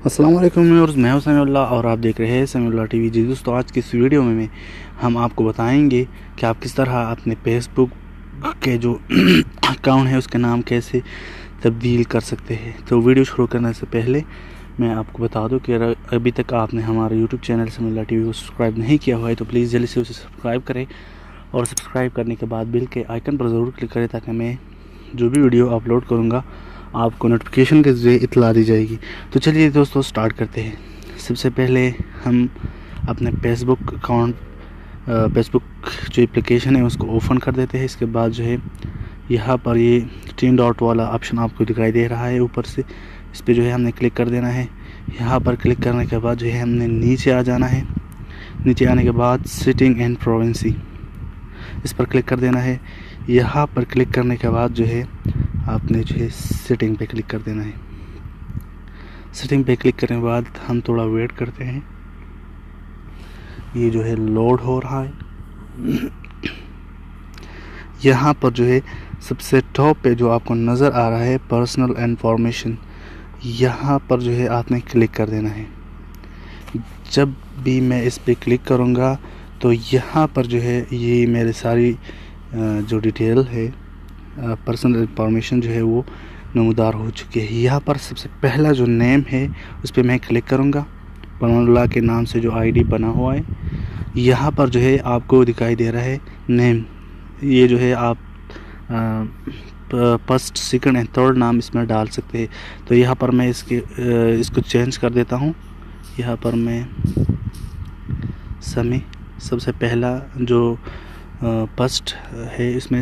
अस्सलाम वालेकुम व्यूअर्स, मैं हूं समीउल्लाह और आप देख रहे हैं समीउल्लाह टीवी। जी दोस्तों, आज की इस वीडियो में हम आपको बताएंगे कि आप किस तरह अपने फेसबुक के जो अकाउंट है उसका नाम कैसे तब्दील कर सकते हैं। तो वीडियो शुरू करने से पहले मैं आपको बता दूं कि अगर अभी तक आपने हमारे यूट्यूब चैनल समीउल्लाह टीवी को सब्सक्राइब नहीं किया हुआ है तो प्लीज़ जल्दी से उसे सब्सक्राइब करें और सब्सक्राइब करने के बाद बिल के आइकन पर ज़रूर क्लिक करें ताकि मैं जो भी वीडियो अपलोड करूँगा आपको नोटिफिकेशन के ज़रिए इतला दी जाएगी। तो चलिए दोस्तों स्टार्ट करते हैं। सबसे पहले हम अपने फेसबुक अकाउंट फेसबुक जो एप्लीकेशन है उसको ओपन कर देते हैं। इसके बाद जो है यहाँ पर ये 3 डॉट वाला ऑप्शन आपको दिखाई दे रहा है ऊपर से, इस पर जो है हमने क्लिक कर देना है। यहाँ पर क्लिक करने के बाद जो है हमने नीचे आ जाना है। नीचे आने के बाद सेटिंग एंड प्राइवेसी इस पर क्लिक कर देना है। यहाँ पर क्लिक करने के बाद जो है आपने जो है सेटिंग पे क्लिक कर देना है। सेटिंग पे क्लिक करने के बाद हम थोड़ा वेट करते हैं, ये जो है लोड हो रहा है। यहाँ पर जो है सबसे टॉप पे जो आपको नज़र आ रहा है पर्सनल इन्फॉर्मेशन, यहाँ पर जो है आपने क्लिक कर देना है। जब भी मैं इस पे क्लिक करूँगा तो यहाँ पर जो है ये मेरे सारी जो डिटेल है पर्सनल इन्फॉर्मेशन जो है वो नमूदार हो चुकी है। यहाँ पर सबसे पहला जो नेम है उस पर मैं क्लिक करूँगा। पनौला के नाम से जो आईडी बना हुआ है, यहाँ पर जो है आपको दिखाई दे रहा है नेम। ये जो है आप फर्स्ट सेकंड एंड थर्ड नाम इसमें डाल सकते हैं। तो यहाँ पर मैं इसको चेंज कर देता हूँ। यहाँ पर मैं समी सबसे पहला जो फर्स्ट है इसमें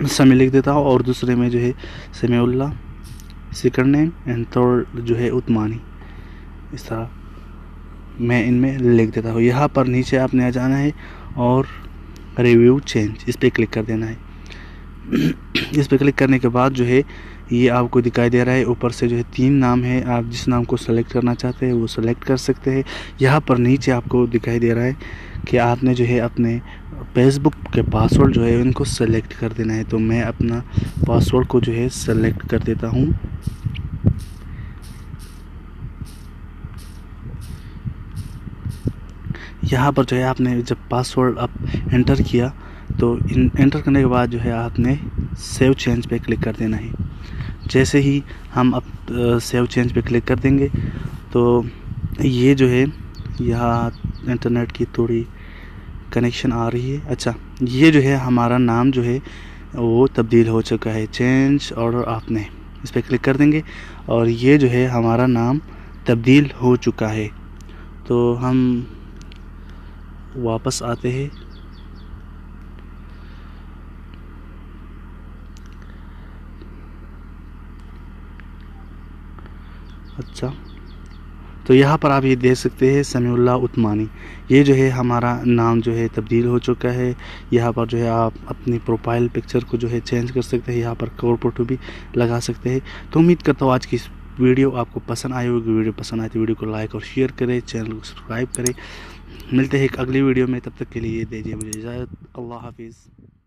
समी लिख देता हूँ और दूसरे में जो है Samiullah, second name and third जो है उस्मानी, इस तरह मैं इनमें लिख देता हूँ। यहाँ पर नीचे आपने आ जाना है और रिव्यू चेंज इस पर क्लिक कर देना है। इस पर क्लिक करने के बाद जो है ये आपको दिखाई दे रहा है ऊपर से जो है 3 नाम है। आप जिस नाम को सेलेक्ट करना चाहते हैं वो सेलेक्ट कर सकते हैं। यहाँ पर नीचे आपको दिखाई दे रहा है कि आपने जो है अपने फेसबुक के पासवर्ड जो है उनको सेलेक्ट कर देना है। तो मैं अपना पासवर्ड को जो है सेलेक्ट कर देता हूँ। यहाँ पर जो है आपने जब पासवर्ड आप एंटर किया तो एंटर करने के बाद जो है आपने सेव चेंज पे क्लिक कर देना है। जैसे ही हम अब सेव चेंज पे क्लिक कर देंगे तो ये जो है यहाँ इंटरनेट की थोड़ी कनेक्शन आ रही है। अच्छा, ये जो है हमारा नाम जो है वो तब्दील हो चुका है। चेंज ऑर्डर आपने इस पर क्लिक कर देंगे और ये जो है हमारा नाम तब्दील हो चुका है। तो हम वापस आते हैं। अच्छा, तो यहाँ पर आप ये देख सकते हैं समीउल्लाह उस्मानी, ये जो है हमारा नाम जो है तब्दील हो चुका है। यहाँ पर जो है आप अपनी प्रोफाइल पिक्चर को जो है चेंज कर सकते हैं, यहाँ पर कवर फोटो भी लगा सकते हैं। तो उम्मीद करता हूँ आज की इस वीडियो आपको पसंद आई होगी। वीडियो पसंद आए तो वीडियो को लाइक और शेयर करें, चैनल को सब्सक्राइब करें। मिलते हैं एक अगली वीडियो में, तब तक के लिए दीजिए मुझे इजाज़त। अल्लाह हाफिज़।